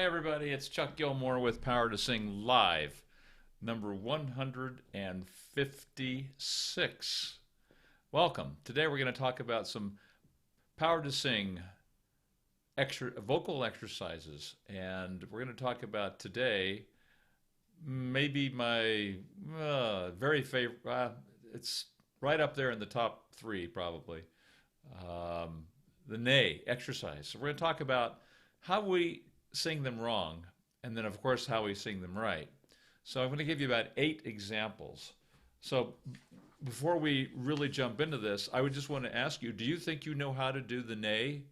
everybody. It's Chuck Gilmore with Power to Sing Live, number 156. Welcome. Today we're going to talk about some Power to Sing vocal exercises. And we're going to talk about today maybe my very favorite, it's right up there in the top three probably, the nay exercise. So we're going to talk about how we sing them wrong, and then of course how we sing them right. So I'm going to give you about 8 examples. So before we really jump into this, I would just want to ask you, do you think you know how to do the nay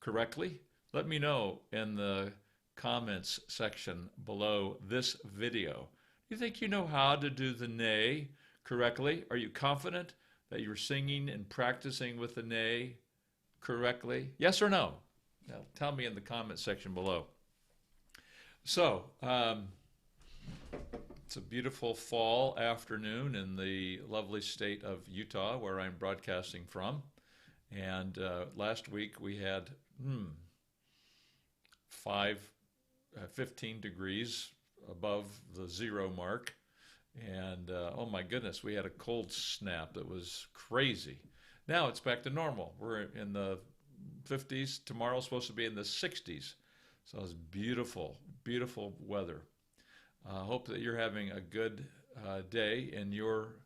correctly? Let me know in the comments section below this video. Do you think you know how to do the nay correctly? Are you confident that you're singing and practicing with the nay correctly? Yes or no? Now, tell me in the comment section below. So, it's a beautiful fall afternoon in the lovely state of Utah, where I'm broadcasting from. And last week we had 15 degrees above the 0 mark. And oh my goodness, we had a cold snap that was crazy. Now it's back to normal. We're in the 50s. Tomorrow's supposed to be in the 60s. So it's beautiful, beautiful weather. I hope that you're having a good day in your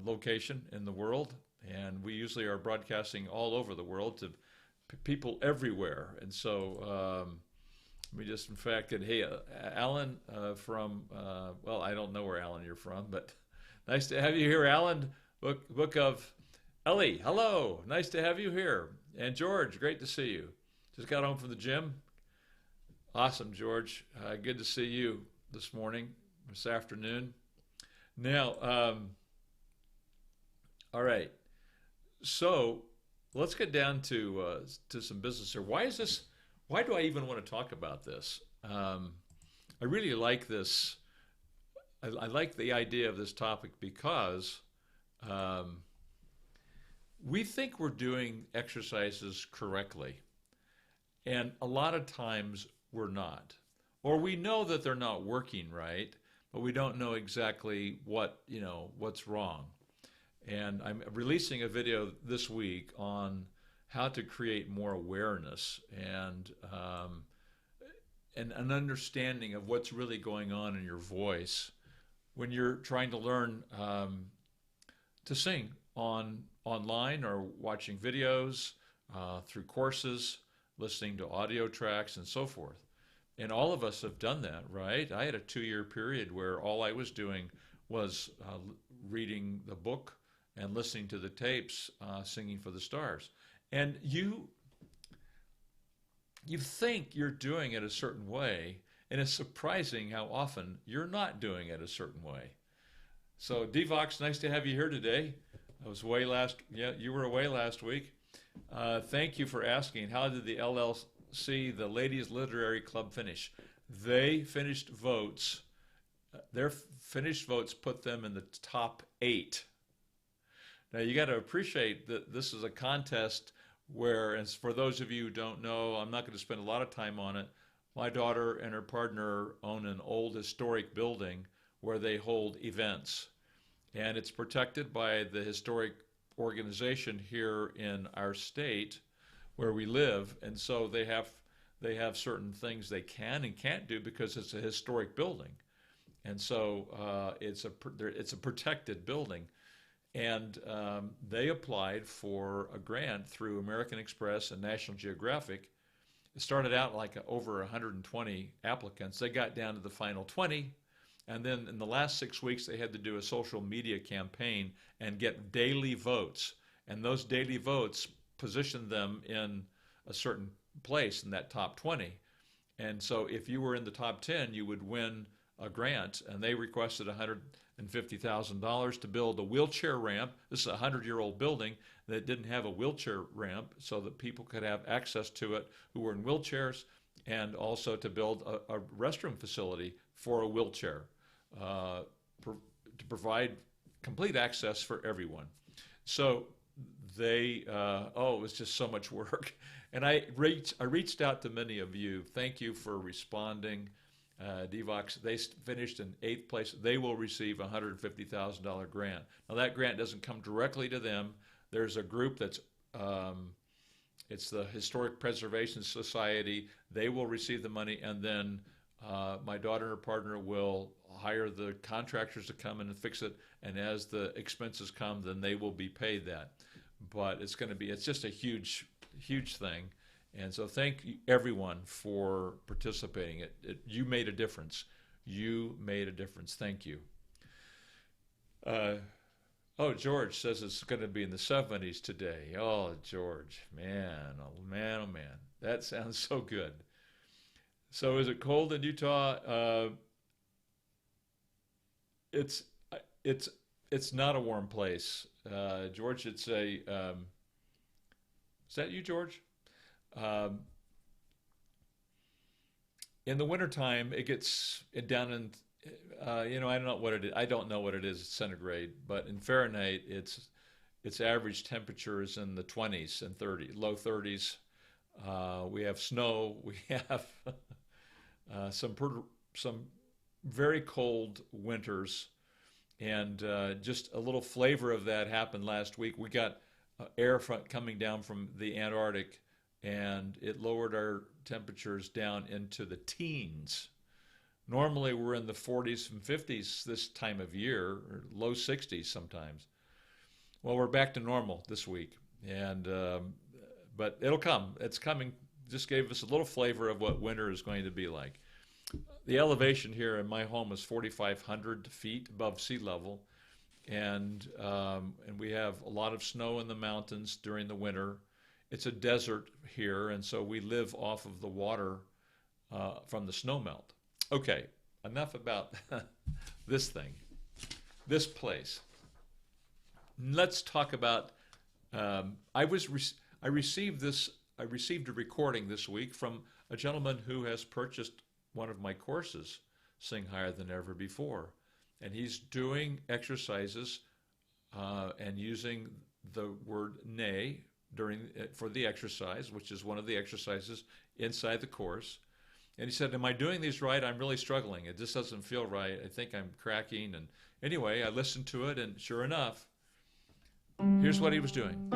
location in the world. And we usually are broadcasting all over the world to people everywhere. And so we just, in fact, and hey, Alan from, well, I don't know where, Alan, you're from, but nice to have you here, Alan. Book of Ellie, hello. Nice to have you here. And George, great to see you. Just got home from the gym. Awesome, George. Good to see you this morning, this afternoon. Now, all right. So let's get down to some business here. Why is this? Why do I even want to talk about this? I really like this. I like the idea of this topic because we think we're doing exercises correctly, and a lot of times we're not. Or we know that they're not working right, but we don't know exactly what's wrong. And I'm releasing a video this week on how to create more awareness and an understanding of what's really going on in your voice when you're trying to learn to sing online or watching videos, through courses, listening to audio tracks, and so forth. And all of us have done that, right? I had a 2-year period where all I was doing was reading the book and listening to the tapes, Singing for the Stars. And you think you're doing it a certain way, and it's surprising how often you're not doing it a certain way. So Devox, nice to have you here today. I was away you were away last week. Thank you for asking. How did the LLC, the Ladies Literary Club, finish? They finished votes. Their finished votes put them in the top 8. Now you got to appreciate that this is a contest where, and for those of you who don't know, I'm not going to spend a lot of time on it. My daughter and her partner own an old historic building where they hold events. And it's protected by the historic organization here in our state where we live. And so they have certain things they can and can't do because it's a historic building. And so it's a protected building. And they applied for a grant through American Express and National Geographic. It started out like over 120 applicants. They got down to the final 20. And then in the last 6 weeks, they had to do a social media campaign and get daily votes. And those daily votes positioned them in a certain place in that top 20. And so if you were in the top 10, you would win a grant. And they requested $150,000 to build a wheelchair ramp. This is a 100-year-old building that didn't have a wheelchair ramp so that people could have access to it who were in wheelchairs, and also to build a restroom facility for a wheelchair to provide complete access for everyone. So they it was just so much work. And I reached out to many of you. Thank you for responding. Devox, they finished in 8th place. They will receive a $150,000 grant. Now that grant doesn't come directly to them. There's a group that's it's the Historic Preservation Society. They will receive the money, and then my daughter and her partner will hire the contractors to come in and fix it. And as the expenses come, then they will be paid that. But it's just a huge, huge thing. And so thank you, everyone, for participating. You made a difference. You made a difference. Thank you. George says it's going to be in the 70s today. Oh, George, man, oh man, oh man. That sounds so good. So is it cold in Utah? It's not a warm place. George, it's a, is that you, George? In the wintertime, it gets down in, I don't know what it is. I don't know what it is centigrade, but in Fahrenheit, its average temperature is in the 20s and low 30s. We have snow. We have some very cold winters, and just a little flavor of that happened last week. We got air front coming down from the Antarctic, and it lowered our temperatures down into the teens. Normally we're in the 40s and 50s this time of year, or low 60s sometimes. Well, we're back to normal this week, and but it'll come. It's coming. Just gave us a little flavor of what winter is going to be like. The elevation here in my home is 4,500 feet above sea level, and we have a lot of snow in the mountains during the winter. It's a desert here, and so we live off of the water from the snowmelt. Okay, enough about this thing, this place. Let's talk about. I received a recording this week from a gentleman who has purchased one of my courses, Sing Higher Than Ever Before, and he's doing exercises and using the word "nay" for the exercise, which is one of the exercises inside the course. And he said, am I doing these right? I'm really struggling. It just doesn't feel right. I think I'm cracking. And anyway, I listened to it, and sure enough, here's what he was doing.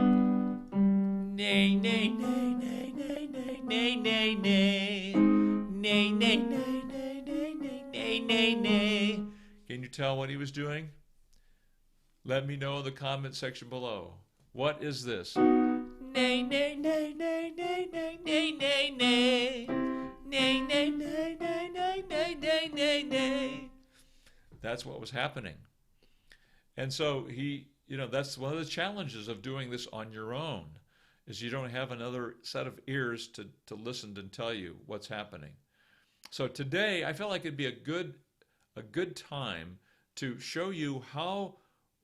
Nay, nay, nay, nay, nay, nay, nay, nay, nay. Nay, nay, nay, nay, nay, nay, nay, nay. Can you tell what he was doing? Let me know in the comment section below. What is this? Nay, nay, nay, nay, nay, nay, nay, nay, nay. Nay, nay, nay, nay, nay, nay, nay, nay, nay. That's what was happening. And so that's one of the challenges of doing this on your own, is you don't have another set of ears to listen and tell you what's happening. So today, I felt like it'd be a good time to show you how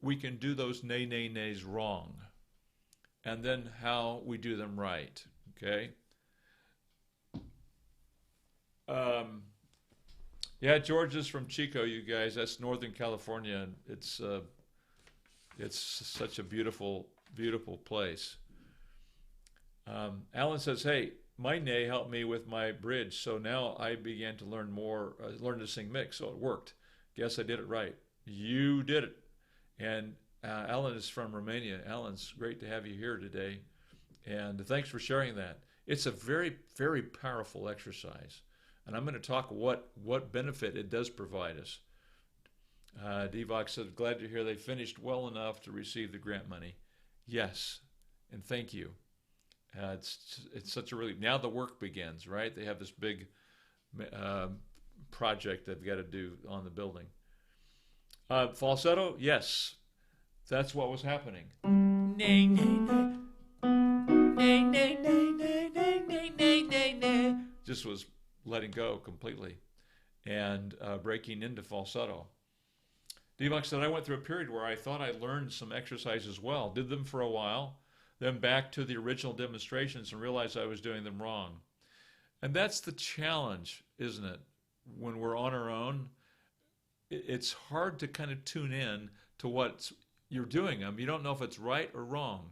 we can do those nay, nay, nays wrong, and then how we do them right, okay? Yeah, George is from Chico, you guys. That's Northern California, and it's such a beautiful, beautiful place. Alan says, hey, my nay helped me with my bridge, so now I began to learn to sing mix, so it worked. Guess I did it right. You did it. And Alan is from Romania. Alan's great to have you here today, and thanks for sharing that. It's a very, very powerful exercise, and I'm going to talk what benefit it does provide us. Devox said, glad to hear they finished well enough to receive the grant money. Yes, and thank you. It's such a relief. Now the work begins, right? They have this big project they've got to do on the building. Falsetto, yes, that's what was happening. Nay, nay, nay. Nay, nay, nay, nay, nay, nay, nay, nay, nay. Just was letting go completely and breaking into falsetto. Devox said, I went through a period where I thought I learned some exercises well, did them for a while, then back to the original demonstrations and realized I was doing them wrong. And that's the challenge, isn't it? When we're on our own, it's hard to kind of tune in to what you're doing. You don't know if it's right or wrong.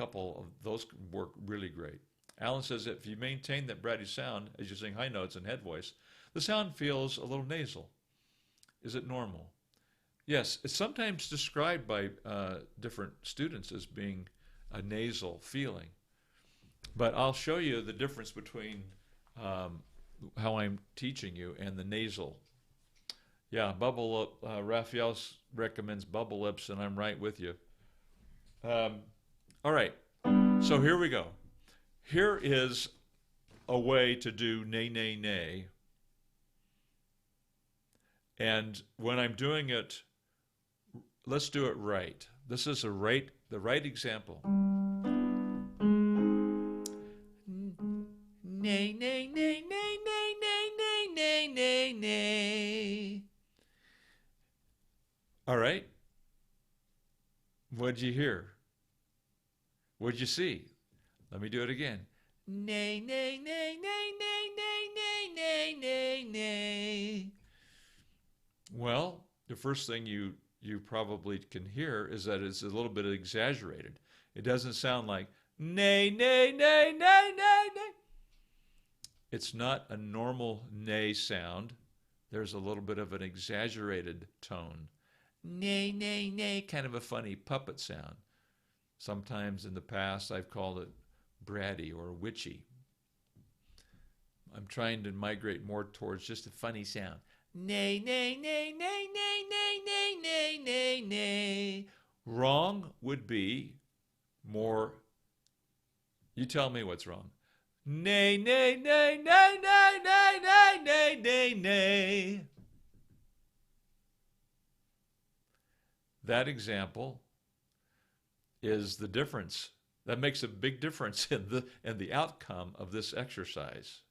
couple of those work really great. Alan says if you maintain that bratty sound as you sing high notes and head voice, the sound feels a little nasal. Is it normal? Yes, it's sometimes described by different students as being a nasal feeling. But I'll show you the difference between how I'm teaching you and the nasal. Yeah, bubble lip. Raphael recommends bubble lips, and I'm right with you. All right, so here we go. Here is a way to do nay, nay, nay. And when I'm doing it, let's do it right. This is the right example. Nay, nay, nay, nay, nay, nay, nay, nay, nay, nay. All right. What'd you hear? What'd you see? Let me do it again. Nay, nay, nay, nay, nay, nay, nay, nay, nay, nay. Well, the first thing you probably can hear is that it's a little bit exaggerated. It doesn't sound like nay, nay, nay, nay, nay, nay. It's not a normal nay sound. There's a little bit of an exaggerated tone. Nay, nay, nay, kind of a funny puppet sound. Sometimes in the past I've called it bratty or witchy. I'm trying to migrate more towards just a funny sound. Nay, nay, nay, nay, nay, nay, nay, nay, nay, nay. Wrong would be more, you tell me what's wrong. Nay, nay, nay, nay, nay, nay, nay, nay, nay, nay. That example is the difference. That makes a big difference in the outcome of this exercise.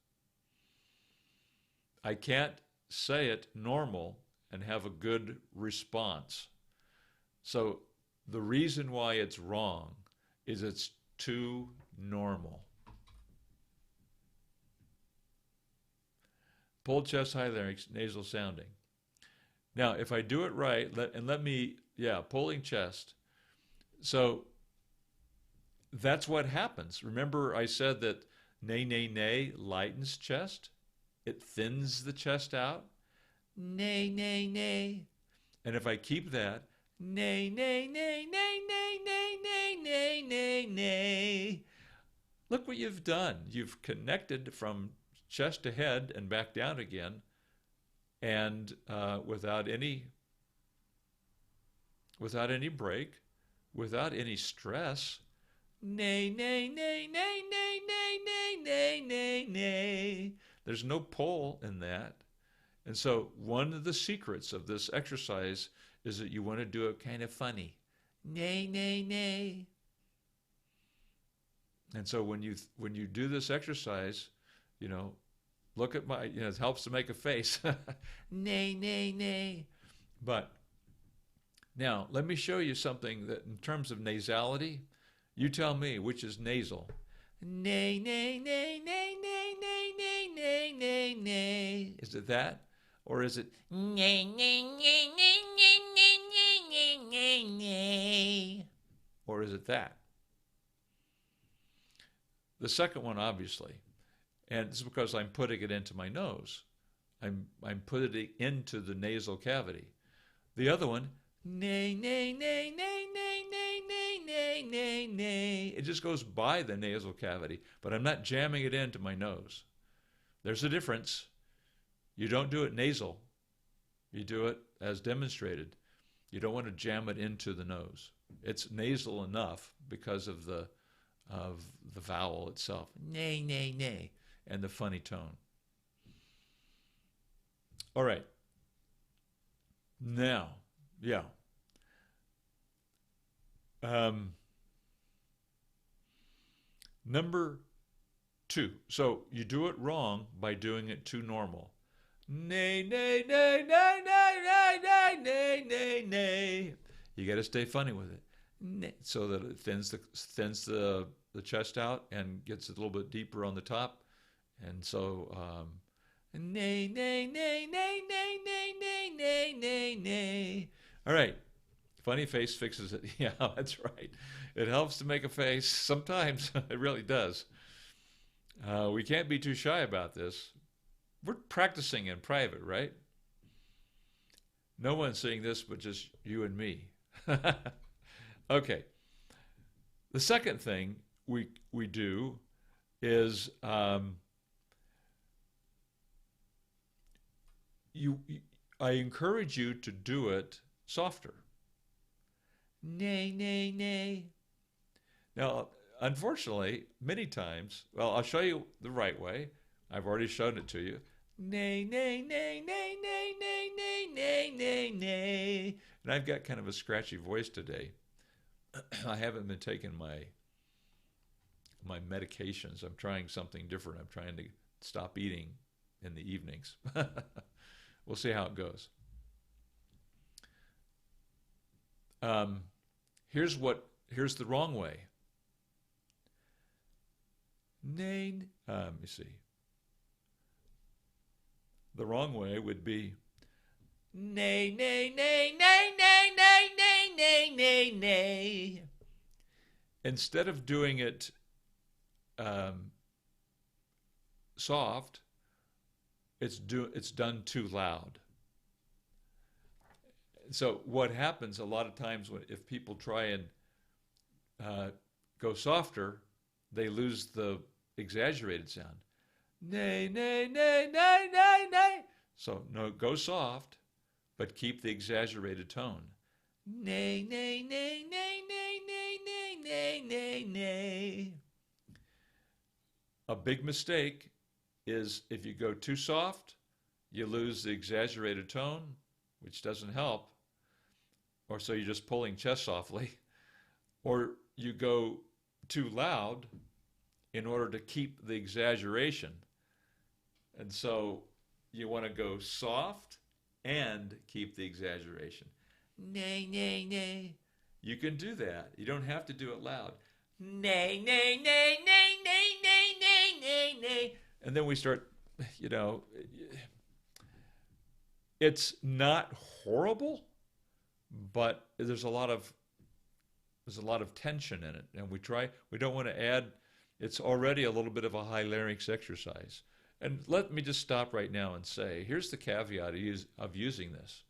I can't say it normal and have a good response. So the reason why it's wrong is it's too normal. Pulled chest, high larynx, nasal sounding. Now, if I do it right, pulling chest. So that's what happens. Remember I said that nay, nay, nay lightens chest? It thins the chest out. Nay, nay, nay. And if I keep that, nay, nay, nay, nay, nay, nay, nay, nay, nay, nay. Look what you've done. You've connected from chest to head and back down again, and without any break, without any stress. Nay, nay, nay, nay, nay, nay, nay, nay, nay, nay. There's no pull in that. And so one of the secrets of this exercise is that you want to do it kind of funny. Nay, nay, nay. And so when you do this exercise, look at my, it helps to make a face. Nay, nay, nay. But now let me show you something that in terms of nasality, you tell me which is nasal. Nay, nay, nay, nay, nay, nay, nay, nay, nay, nay. Is it that? Or is it nay, nay, nay, nay, nay, nay, nay, nay, nay? Or is it that? The second one, obviously. And it's because I'm putting it into my nose. I'm putting it into the nasal cavity. The other one, nay, nay, nay, nay, nay, nay, nay, nay, nay, nay. It just goes by the nasal cavity, but I'm not jamming it into my nose. There's a difference. You don't do it nasal. You do it as demonstrated. You don't want to jam it into the nose. It's nasal enough because of the vowel itself. Nay, nay, nay. And the funny tone. All right. Now, yeah. Number 2. So you do it wrong by doing it too normal. Nay, nay, nay, nay, nay, nay, nay, nay, nay, nay. You got to stay funny with it. Nay, so that it thins the chest out and gets a little bit deeper on the top. And so, nay, nay, nay, nay, nay, nay, nay, nay, nay, nay. All right. Funny face fixes it. Yeah, that's right. It helps to make a face. Sometimes it really does. We can't be too shy about this. We're practicing in private, right? No one's seeing this but just you and me. Okay. The second thing we do is I encourage you to do it softer. Nay, nay, nay. Now, unfortunately, many times, well, I'll show you the right way. I've already shown it to you. Nay, nay, nay, nay, nay, nay, nay, nay, nay, nay. And I've got kind of a scratchy voice today. I haven't been taking my medications. I'm trying something different. I'm trying to stop eating in the evenings. We'll see how it goes. Here's the wrong way. Nay, let me see. The wrong way would be nay, nay, nay, nay, nay, nay, nay, nay, nay, nay. Instead of doing it soft, it's done too loud. So what happens a lot of times if people try and go softer, they lose the exaggerated sound. Nay, nay, nay, nay, nay, nay. So no, go soft, but keep the exaggerated tone. Nay, nay, nay, nay, nay, nay, nay, nay, nay, nay. A big mistake is if you go too soft, you lose the exaggerated tone, which doesn't help. Or so you're just pulling chest softly. Or you go too loud in order to keep the exaggeration. And so you want to go soft and keep the exaggeration. Nay, nay, nay. You can do that. You don't have to do it loud. Nay, nay, nay, nay, nay, nay, nay, nay, nay. And then we start, it's not horrible, but there's a lot of tension in it. And we don't want to add, it's already a little bit of a high larynx exercise. And let me just stop right now and say, here's the caveat of using this.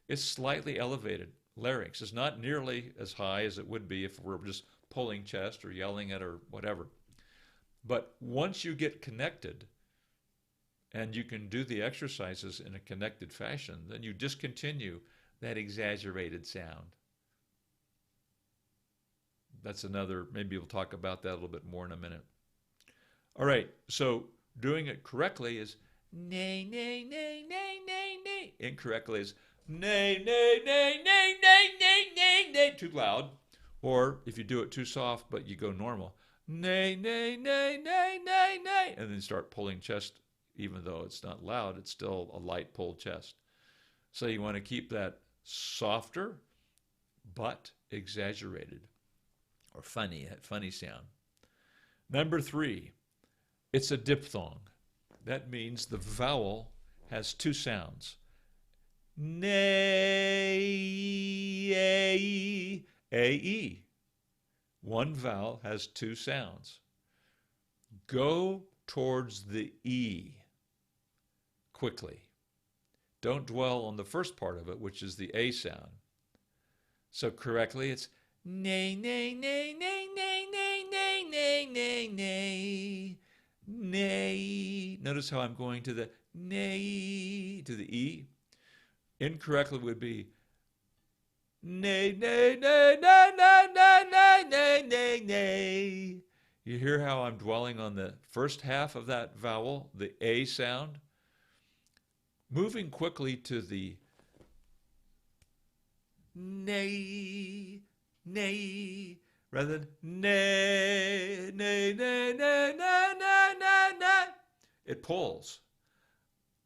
It's slightly elevated larynx. It's not nearly as high as it would be if we're just pulling chest or yelling it or whatever. But once you get connected and you can do the exercises in a connected fashion, then you discontinue that exaggerated sound. That's another, maybe we'll talk about that a little bit more in a minute. All right, so doing it correctly is nay, nay, nay, nay, nay, nay. Incorrectly is nay, nay, nay, nay, nay, nay, nay, nay. Too loud. Or if you do it too soft but you go normal, nay, nay, nay, nay, nay, nay. And then start pulling chest, even though it's not loud, it's still a light pull chest. So you want to keep that softer but exaggerated or funny, that funny sound. Number 3, it's a diphthong. That means the vowel has two sounds. Nay, a, e. One vowel has two sounds. Go towards the E quickly. Don't dwell on the first part of it, which is the A sound. So correctly, it's nay, nay, nay, nay, nay, nay, nay, nay, nay, nay, nay. Notice how I'm going to the nay, to the E. Incorrectly would be nay, nay, nay, nay, nay, nay, nay, nay, nay, nay. You hear how I'm dwelling on the first half of that vowel, the A sound? Moving quickly to the nay, nay, rather than nay, nay, nay, nay, nay, nay, nay, nay. It pulls.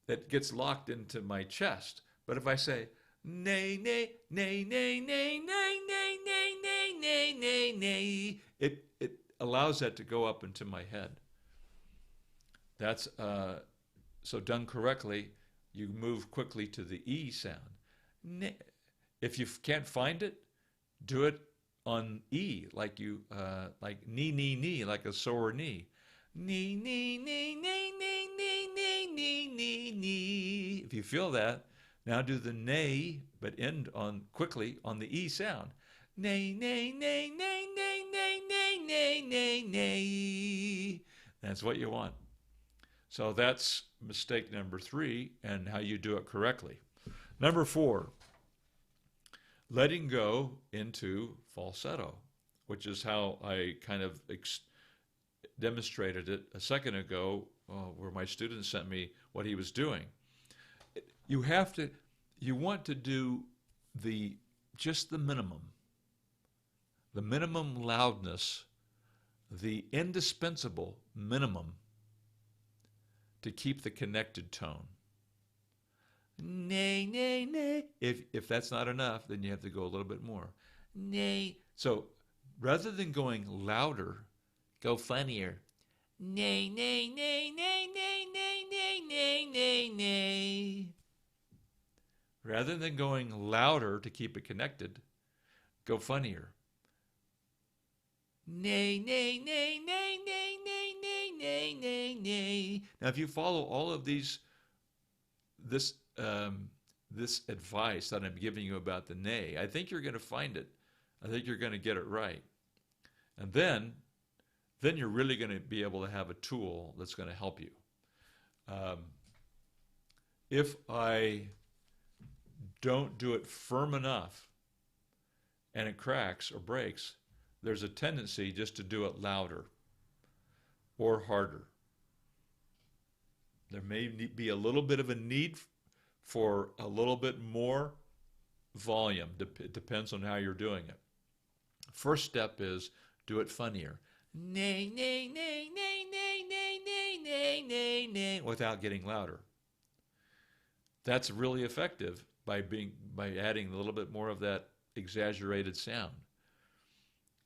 It gets locked into my chest. But if I say nay, nay, nay, nay, nay, nay, nay, nay, nay, nay, nay, nay, it allows that to go up into my head. That's so done correctly. You move quickly to the E sound. If you can't find it, do it on E, like like knee, like a sore knee. Knee, knee, knee, knee, knee, knee, knee, knee, knee, knee. If you feel that, now do the nay, but end on quickly on the E sound. Nay, nay, nay, nay, nay, nay, nay, nay, nay, nay. That's what you want. So that's mistake number 3 and how you do it correctly. Number 4, letting go into falsetto, which is how I kind of demonstrated it a second ago, where my student sent me what he was doing. You want to do just the minimum loudness, the indispensable minimum to keep the connected tone. Nay, nay, nay. If that's not enough, then you have to go a little bit more. Nay. So rather than going louder, go funnier. Nay, nay, nay, nay, nay, nay, nay, nay, nay, nay. Rather than going louder to keep it connected, go funnier. Nay, nay, nay, nay, nay, nay, nay, nay, nay, nay. Now, if you follow all of this advice that I'm giving you about the nay, I think you're going to find it. I think you're going to get it right. And then you're really going to be able to have a tool that's going to help you. If I don't do it firm enough and it cracks or breaks, there's a tendency just to do it louder or harder. There may be a little bit of a need for a little bit more volume. It depends on how you're doing it. First step is do it funnier. Nay, nay, nay, nay, nay, nay, nay, nay, nay, nay, without getting louder. That's really effective by adding a little bit more of that exaggerated sound.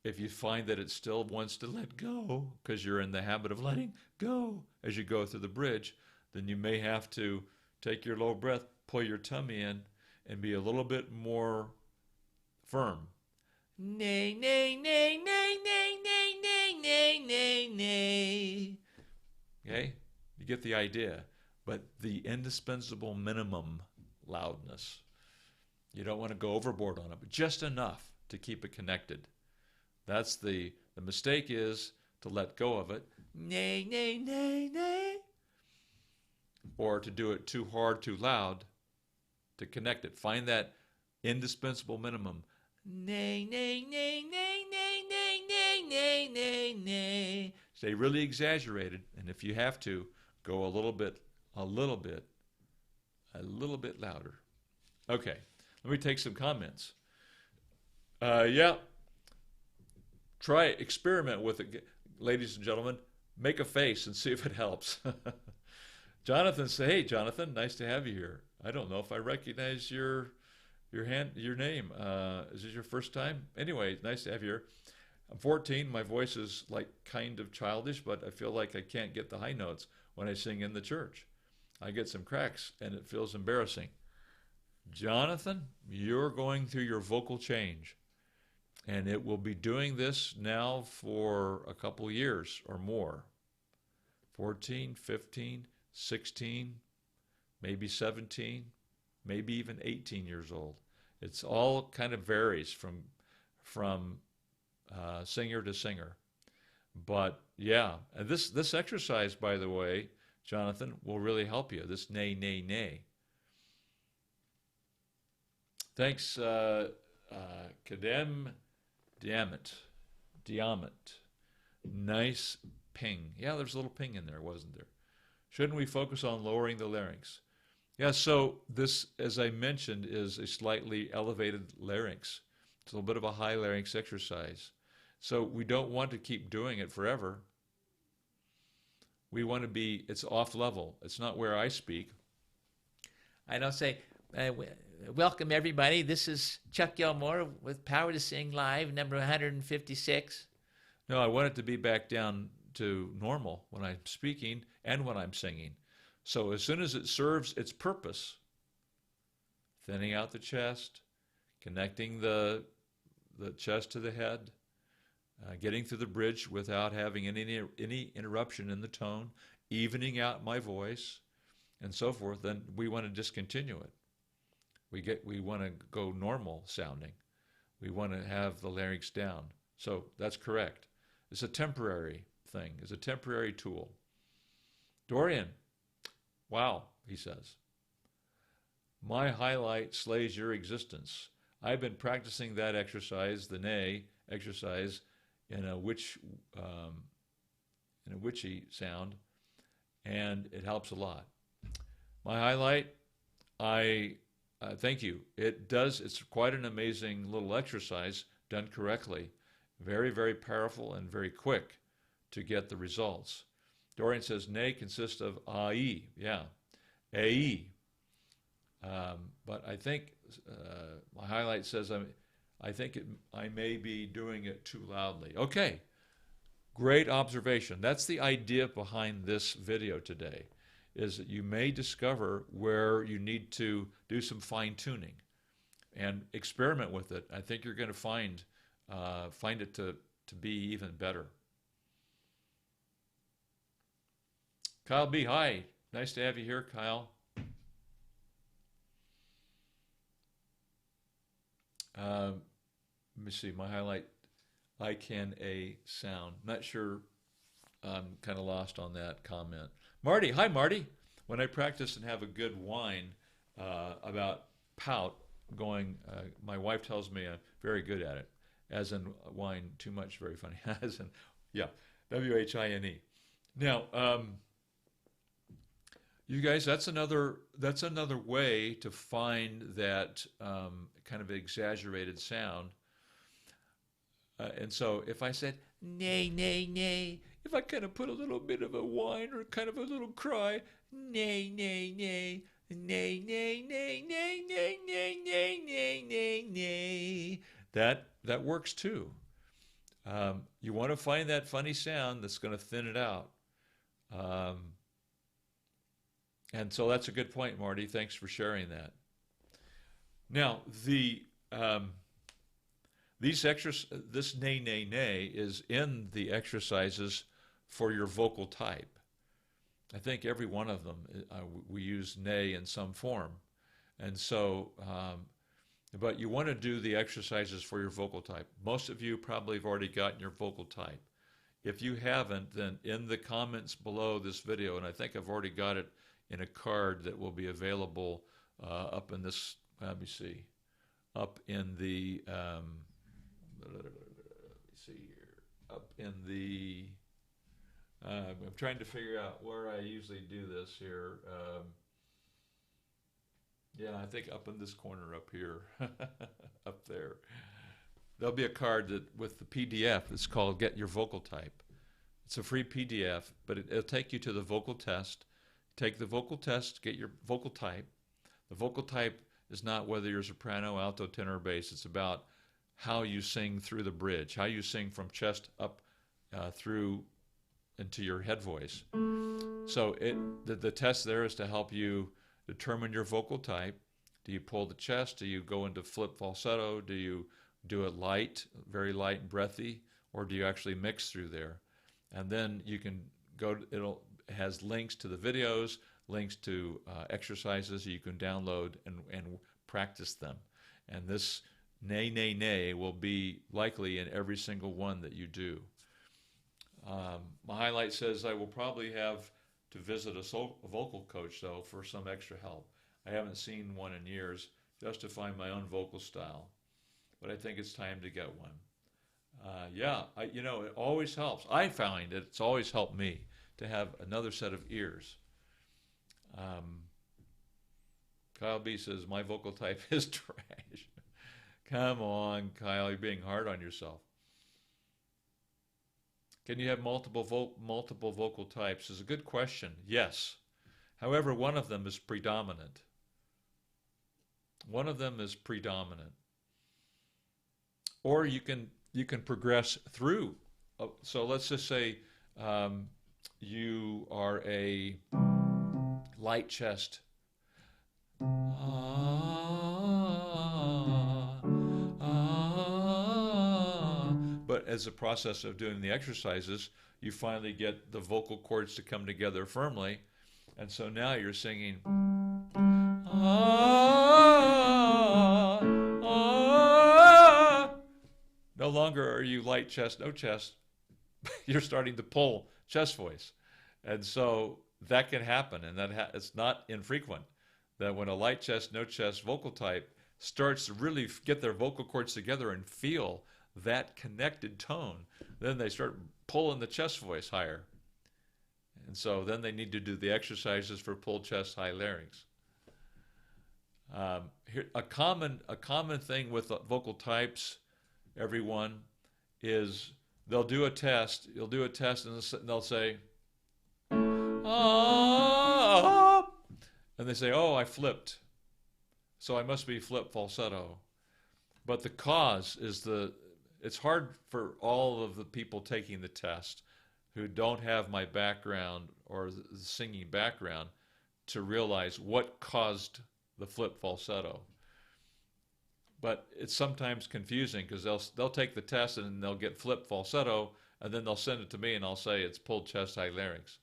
If you find that it still wants to let go, because you're in the habit of letting go as you go through the bridge, then you may have to take your low breath, pull your tummy in, and be a little bit more firm. Nay, nay, nay, nay, nay, nay, nay, nay, nay, nay. Okay? You get the idea. But the indispensable minimum loudness. You don't want to go overboard on it, but just enough to keep it connected. That's the mistake is to let go of it. Nay, nay, nay, nay. Or to do it too hard, too loud to connect it. Find that indispensable minimum. Nay, nay, nay, nay, nay, nay, nay, nay, nay, nay. Stay really exaggerated, and if you have to, go a little bit louder. Okay, let me take some comments. Experiment with it, ladies and gentlemen. Make a face and see if it helps. Jonathan say, hey, Jonathan, nice to have you here. I don't know if I recognize your name. Is this your first time? Anyway, nice to have you here. I'm 14. My voice is like kind of childish, but I feel like I can't get the high notes when I sing in the church. I get some cracks, and it feels embarrassing. Jonathan, you're going through your vocal change, and it will be doing this now for a couple years or more. 14, 15, 16, maybe 17, maybe even 18 years old. It's all kind of varies from singer to singer. But yeah, and this exercise, by the way, Jonathan, will really help you. This nay, nay, nay. Thanks, Kadem Diamant. Nice ping. Yeah, there's a little ping in there, wasn't there? Shouldn't we focus on lowering the larynx? Yeah, so this, as I mentioned, is a slightly elevated larynx. It's a little bit of a high larynx exercise. So we don't want to keep doing it forever. We want to be, it's off level. It's not where I speak. I don't say, welcome everybody. This is Chuck Gilmore with Power to Sing Live, number 156. No, I want it to be back down to normal when I'm speaking and when I'm singing. So as soon as it serves its purpose, thinning out the chest, connecting the the chest to the head, getting through the bridge without having any interruption in the tone, evening out my voice, and so forth, then we want to discontinue it. We want to go normal sounding. We want to have the larynx down. So that's correct. It's a temporary thing. It's a temporary tool. Dorian, wow, he says. My highlight slays your existence. I've been practicing that exercise, the nay exercise, in a witchy sound, and it helps a lot. My highlight, thank you. It's quite an amazing little exercise done correctly. Very, very powerful and very quick to get the results. Dorian says, nay consists of ai, yeah, ae. But I think my highlight says I may be doing it too loudly. Okay, great observation. That's the idea behind this video today, is that you may discover where you need to do some fine-tuning and experiment with it. I think you're going to find it to be even better. Kyle B., hi. Nice to have you here, Kyle. Let me see, my highlight, I can a sound. Not sure, I'm kind of lost on that comment. Marty, hi Marty. When I practice and have a good whine about pout going, my wife tells me I'm very good at it. As in whine too much, very funny. As in, yeah, W-H-I-N-E. Now, you guys, that's another way to find that kind of exaggerated sound. And so if I said, nay, nay, nay, if I kind of put a little bit of a whine or kind of a little cry, nay, nay, nay, nay, nay, nay, nay, nay, nay, nay, nay, nay, nay, that works too. You want to find that funny sound that's going to thin it out. And so that's a good point, Marty. Thanks for sharing that. Now, this nay, nay, nay is in the exercises for your vocal type. I think every one of them, we use nay in some form. And so, but you want to do the exercises for your vocal type. Most of you probably have already gotten your vocal type. If you haven't, then in the comments below this video, and I think I've already got it in a card that will be available up in this, let me see, up in the, let me see here, up in the, I'm trying to figure out where I usually do this here. Yeah, I think up in this corner up here, up there. There'll be a card that with the PDF, it's called Get Your Vocal Type. It's a free PDF, but it'll take you to the vocal test. Take the vocal test, get your vocal type. The vocal type is not whether you're soprano, alto, tenor, or bass. It's about how you sing through the bridge, how you sing from chest up through into your head voice. So the test there is to help you determine your vocal type. Do you pull the chest? Do you go into flip falsetto? Do you do it light, very light and breathy? Or do you actually mix through there? And then you can go, it has links to the videos, links to exercises you can download and practice them. And this nay, nay, nay will be likely in every single one that you do. My highlight says I will probably have to visit a vocal coach, though, for some extra help. I haven't seen one in years, just to find my own vocal style. But I think it's time to get one. Yeah, it always helps. I find it's always helped me to have another set of ears. Kyle B says, my vocal type is trash. Come on, Kyle, you're being hard on yourself. Can you have multiple vocal types? Is a good question. Yes. However, one of them is predominant. One of them is predominant. Or you can progress through. So let's just say you are a light chest. as a process of doing the exercises, you finally get the vocal cords to come together firmly. And so now you're singing, ah, ah. No longer are you light chest, no chest. You're starting to pull chest voice. And so that can happen, and it's not infrequent that when a light chest, no chest vocal type starts to really get their vocal cords together and feel that connected tone, then they start pulling the chest voice higher. And so then they need to do the exercises for pull chest, high larynx. A common thing with vocal types, everyone, is they'll do a test. You'll do a test, and they'll say, ah, and they say, oh, I flipped, so I must be flip falsetto. But the cause is it's hard for all of the people taking the test who don't have my background or the singing background to realize what caused the flip falsetto. But it's sometimes confusing because they'll take the test and they'll get flip falsetto, and then they'll send it to me and I'll say it's pulled chest, high larynx.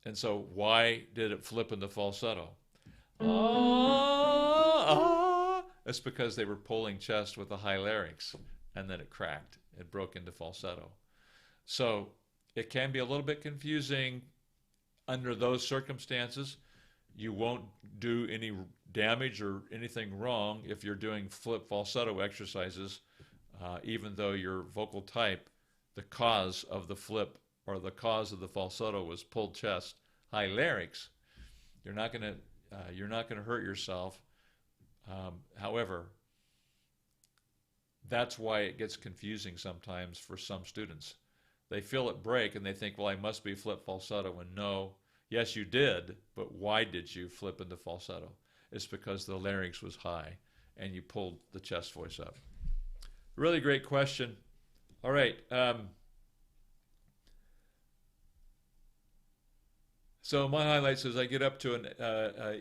And so why did it flip into falsetto? It's because they were pulling chest with a high larynx, and then it cracked. It broke into falsetto. So it can be a little bit confusing under those circumstances. You won't do any damage or anything wrong if you're doing flip falsetto exercises, even though your vocal type, the cause of the flip or the cause of the falsetto was pulled chest, high larynx. You're not going to hurt yourself. However, that's why it gets confusing sometimes for some students. They feel it break and they think, well, I must be flip falsetto. And no, yes, you did, but why did you flip into falsetto? It's because the larynx was high and you pulled the chest voice up. Really great question. All right. So my highlight says I get up to an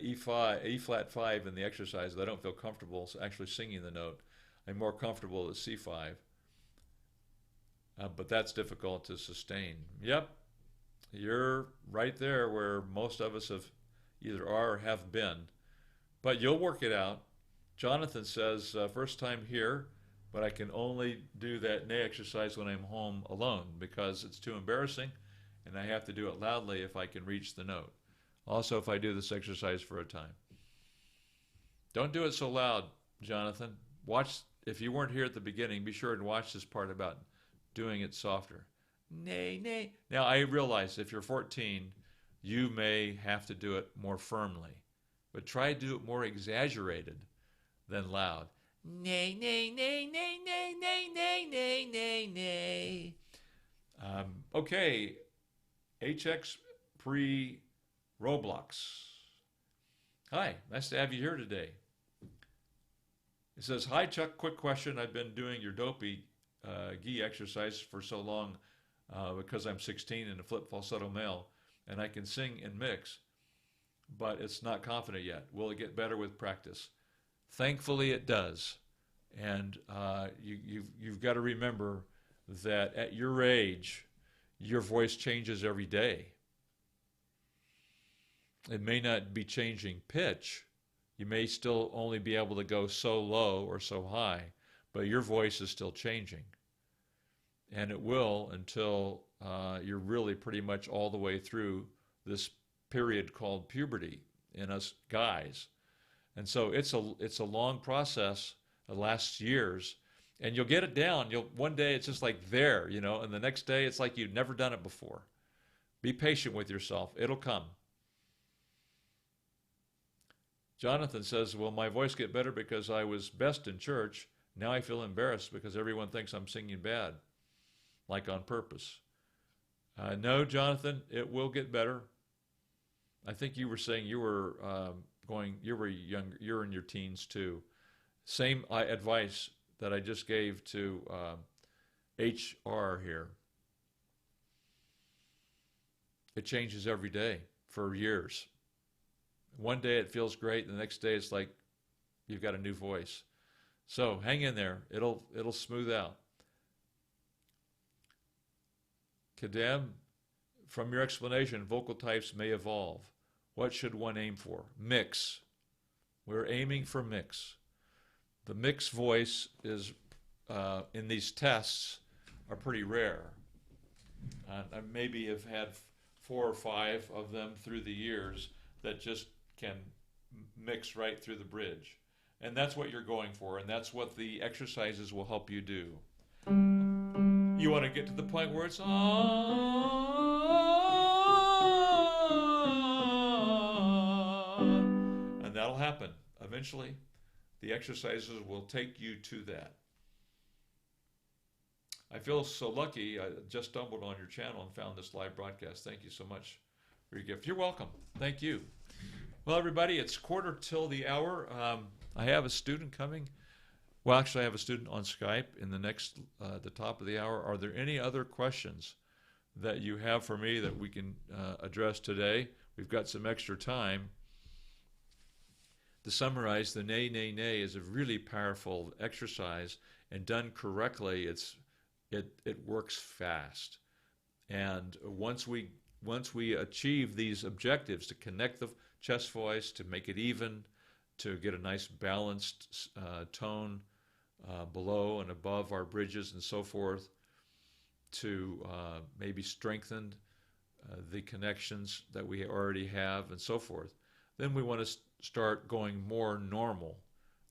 E flat 5 in the exercise. I don't feel comfortable actually singing the note. I'm more comfortable at C5. But that's difficult to sustain. Yep, you're right there where most of us have either are or have been. But you'll work it out. Jonathan says, first time here, but I can only do that knee exercise when I'm home alone because it's too embarrassing. And I have to do it loudly if I can reach the note. Also, if I do this exercise for a time. Don't do it so loud, Jonathan. Watch, if you weren't here at the beginning, be sure and watch this part about doing it softer. Nay, nay. Now, I realize if you're 14, you may have to do it more firmly. But try to do it more exaggerated than loud. Nay, nay, nay, nay, nay, nay, nay, nay, nay, nay. Okay. HX pre-Roblox. Hi, nice to have you here today. It says, hi Chuck, quick question. I've been doing your dopey gi exercise for so long because I'm 16 and a flip falsetto male, and I can sing and mix, but it's not confident yet. Will it get better with practice? Thankfully it does. And you've got to remember that at your age, your voice changes every day. It may not be changing pitch. You may still only be able to go so low or so high, but your voice is still changing. And it will until you're really pretty much all the way through this period called puberty in us guys. And so it's a long process. It lasts years. And you'll get it down. One day it's just like there, and the next day it's like you've never done it before. Be patient with yourself. It'll come. Jonathan says, will my voice get better because I was best in church? Now I feel embarrassed because everyone thinks I'm singing bad, like on purpose. No, Jonathan, it will get better. I think you were saying you were young, you're in your teens too. Same advice that I just gave to HR here. It changes every day for years. One day it feels great, and the next day it's like you've got a new voice. So hang in there. It'll smooth out. Kadam, from your explanation, vocal types may evolve. What should one aim for? Mix. We're aiming for mix. The mixed voice is, in these tests, are pretty rare. I maybe have had 4 or 5 of them through the years that just can mix right through the bridge. And that's what you're going for, and that's what the exercises will help you do. You want to get to the point where it's and that'll happen. Eventually, the exercises will take you to that. I feel so lucky. I just stumbled on your channel and found this live broadcast. Thank you so much for your gift. You're welcome. Thank you. Well, everybody, it's 1:15. I have a student coming. Well, actually, I have a student on Skype in the next, the top of the hour. Are there any other questions that you have for me that we can address today? We've got some extra time. To summarize, the nay, nay, nay is a really powerful exercise, and done correctly, it works fast. And once we achieve these objectives to connect the chest voice, to make it even, to get a nice balanced tone below and above our bridges and so forth, to maybe strengthen the connections that we already have and so forth, then we want to start going more normal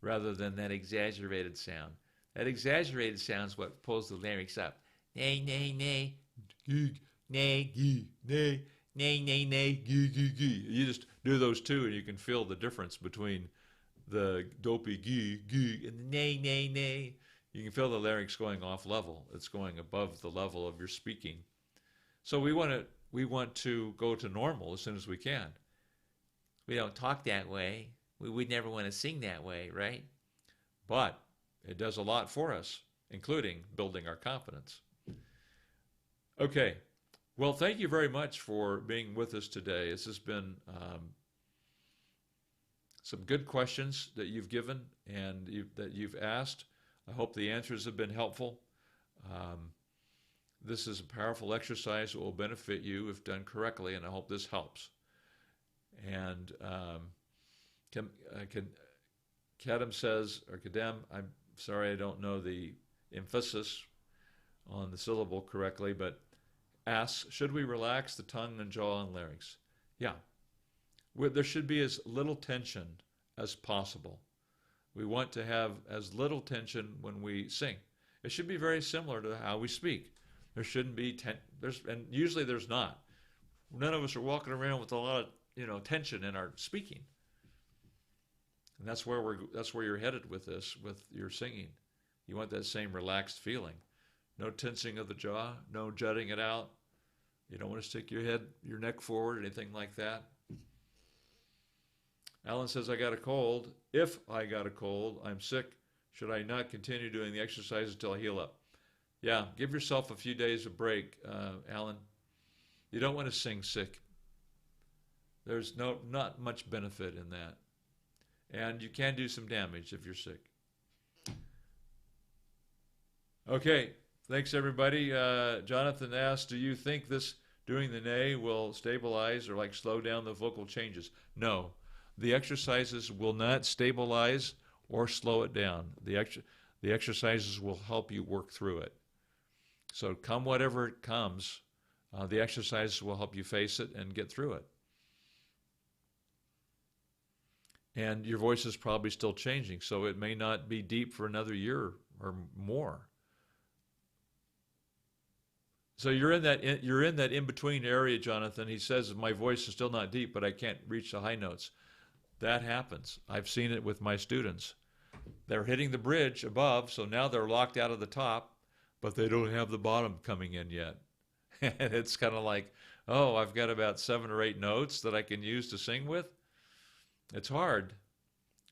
rather than that exaggerated sound. That exaggerated sound is what pulls the larynx up. Nay, nay, nay, gee, nay, gee, nay, nay, nay, nay, gee, gee, gee. You just do those two and you can feel the difference between the dopey gee, gee, and the nay, nay, nay. You can feel the larynx going off level. It's going above the level of your speaking. So we want to go to normal as soon as we can. We don't talk that way. We would never want to sing that way, right? But it does a lot for us, including building our confidence. Okay. Well, thank you very much for being with us today. This has been some good questions that you've given and that you've asked. I hope the answers have been helpful. This is a powerful exercise that will benefit you if done correctly, and I hope this helps. And Kadam says, or Kadam, I'm sorry I don't know the emphasis on the syllable correctly, but asks, should we relax the tongue and jaw and larynx? Yeah. There should be as little tension as possible. We want to have as little tension when we sing. It should be very similar to how we speak. There shouldn't be and usually there's not. None of us are walking around with a lot of tension in our speaking. And that's where you're headed with this, with your singing. You want that same relaxed feeling. No tensing of the jaw, no jutting it out. You don't want to stick your neck forward, anything like that. Alan says, I got a cold. If I got a cold, I'm sick. Should I not continue doing the exercises until I heal up? Yeah, give yourself a few days of break, Alan. You don't want to sing sick. There's not much benefit in that. And you can do some damage if you're sick. Okay, thanks everybody. Jonathan asked, do you think this doing the nay will stabilize or slow down the vocal changes? No, the exercises will not stabilize or slow it down. The exercises will help you work through it. So come whatever it comes, the exercises will help you face it and get through it. And your voice is probably still changing, so it may not be deep for another year or more. So you're in that in-between area, Jonathan. He says, my voice is still not deep, but I can't reach the high notes. That happens. I've seen it with my students. They're hitting the bridge above, so now they're locked out of the top, but they don't have the bottom coming in yet. And it's kind of like, oh, I've got about 7 or 8 notes that I can use to sing with. It's hard,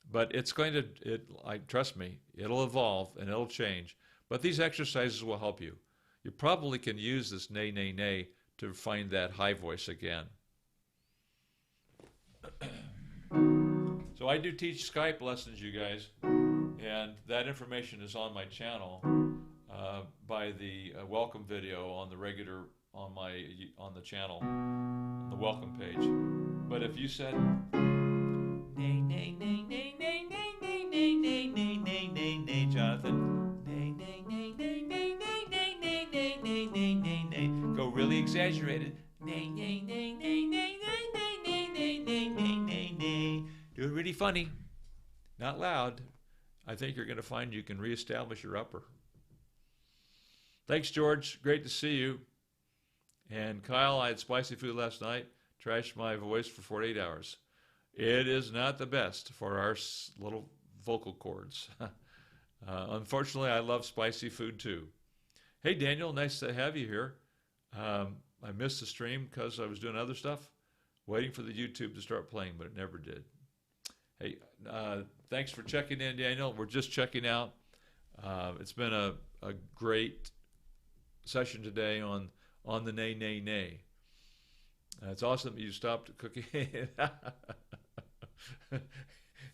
but it's going to, trust me, it'll evolve and it'll change. But these exercises will help you. You probably can use this nay, nay, nay to find that high voice again. So I do teach Skype lessons, you guys, and that information is on my channel by the welcome video on the regular on the channel, on the welcome page. But if you said nay nay nay nay nay nay nay nay nay nay nay nay nay, Jonathan, nay nay nay nay nay nay nay nay nay nay nay nay nay, go really exaggerated. Nay nay nay nay nay nay nay nay nay nay nay nay nay. Do it really funny, not loud. I think you're going to find you can reestablish your upper. Thanks, George. Great to see you. And Kyle, I had spicy food last night. Trashed my voice for 48 hours. It is not the best for our little vocal cords. Unfortunately, I love spicy food too. Hey, Daniel, nice to have you here. I missed the stream because I was doing other stuff, waiting for the YouTube to start playing, but it never did. Hey, thanks for checking in, Daniel. We're just checking out. It's been a great session today on the nay, nay, nay. It's awesome that you stopped cooking.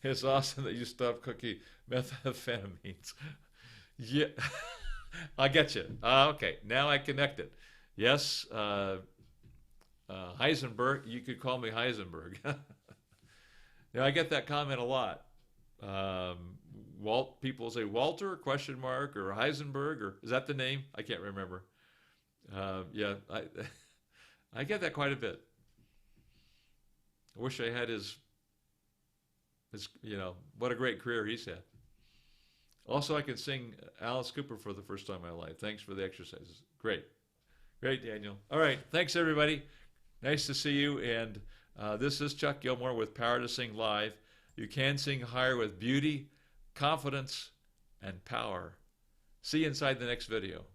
It's awesome that you stopped cooking methamphetamines. Yeah, I get you. Okay, now I connect it. Yes, Heisenberg, you could call me Heisenberg. Now, I get that comment a lot. People say Walter, question mark, or Heisenberg, or is that the name? I can't remember. Yeah, I get that quite a bit. I wish I had his, what a great career he's had. Also, I can sing Alice Cooper for the first time in my life. Thanks for the exercises. Great. Great, Daniel. All right. Thanks, everybody. Nice to see you. And this is Chuck Gilmore with Power to Sing Live. You can sing higher with beauty, confidence, and power. See you inside the next video.